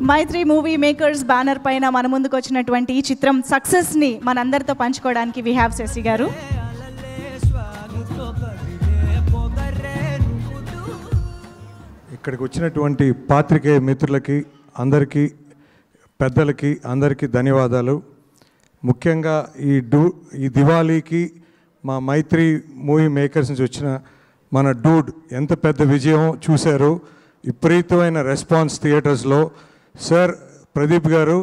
మైత్రి movie makers banner పైన మన ముందుకు వచ్చినటువంటి ఈ చిత్రం సక్సెస్ని మనందరితో పంచుకోవడానికి వి హ్యావ్ శశి గారు. ఇక్కడికి వచ్చినటువంటి పాత్రికేయ మిత్రులకి అందరికీ పెద్దలకి అందరికీ ధన్యవాదాలు. ముఖ్యంగా ఈ దివాళీకి మా మైత్రి మూవీ మేకర్స్ నుంచి వచ్చిన మన డూడ్ ఎంత పెద్ద విజయం చూశారు. విపరీతమైన రెస్పాన్స్ థియేటర్స్లో. సార్ ప్రదీప్ గారు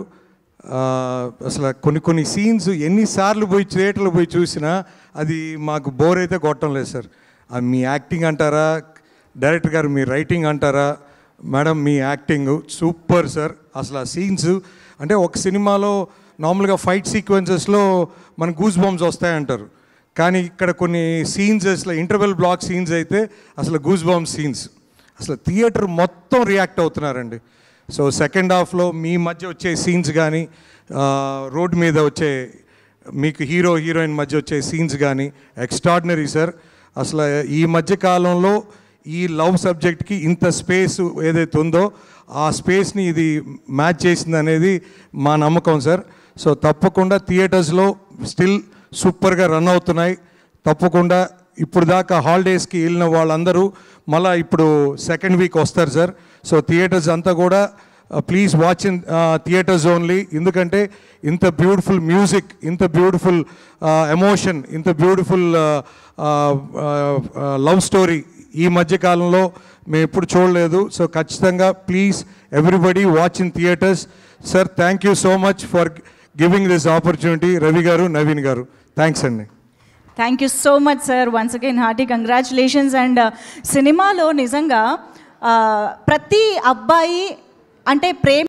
అసలు కొన్ని సీన్స్ ఎన్నిసార్లు పోయి థియేటర్లో పోయి చూసినా అది మాకు బోర్ అయితే కొట్టడం లేదు సార్. మీ యాక్టింగ్ అంటారా, డైరెక్టర్ గారు మీ రైటింగ్ అంటారా, మేడం మీ యాక్టింగ్ సూపర్ సార్. అసలు ఆ సీన్స్ అంటే ఒక సినిమాలో నార్మల్గా ఫైట్ సీక్వెన్సెస్లో మన గూస్ బాంబ్స్ వస్తాయంటారు, కానీ ఇక్కడ కొన్ని సీన్స్ అసలు ఇంటర్వెల్ బ్లాక్ సీన్స్ అయితే అసలు గూస్ బాంబ్ సీన్స్ అసలు థియేటర్ మొత్తం రియాక్ట్ అవుతున్నారండి. సో సెకండ్ హాఫ్లో మీ మధ్య వచ్చే సీన్స్ కానీ, రోడ్ మీద వచ్చే మీకు హీరో హీరోయిన్ మధ్య వచ్చే సీన్స్ కానీ ఎక్స్ట్రాడినరీ సార్. అసలు ఈ మధ్య కాలంలో ఈ లవ్ సబ్జెక్ట్కి ఇంత స్పేస్ ఏదైతే ఉందో ఆ స్పేస్ని ఇది మ్యాచ్ చేసింది అనేది మా నమ్మకం సార్. సో తప్పకుండా థియేటర్స్లో స్టిల్ సూపర్గా రన్ అవుతున్నాయి. తప్పకుండా ఇప్పుడు దాకా హాలిడేస్కి వెళ్ళిన వాళ్ళందరూ మళ్ళీ ఇప్పుడు సెకండ్ వీక్ వస్తారు సార్. సో థియేటర్స్ అంతా కూడా please watch in theatres only. ఎందుకంటే ఇంత బ్యూటిఫుల్ మ్యూజిక్, ఇంత బ్యూటిఫుల్ ఎమోషన్, ఇంత బ్యూటిఫుల్ లవ్ స్టోరీ ఈ మధ్యకాలంలో మేము ఎప్పుడు చూడలేదు. సో ఖచ్చితంగా please everybody watch in theatres. Sir thank you so much for giving this opportunity. Ravi గారు, నవీన్ గారు, థ్యాంక్స్ అండి. Thank you so much sir. Once again hearty congratulations. And సినిమాలో నిజంగా ప్రతి అబ్బాయి అంటే ప్రేమ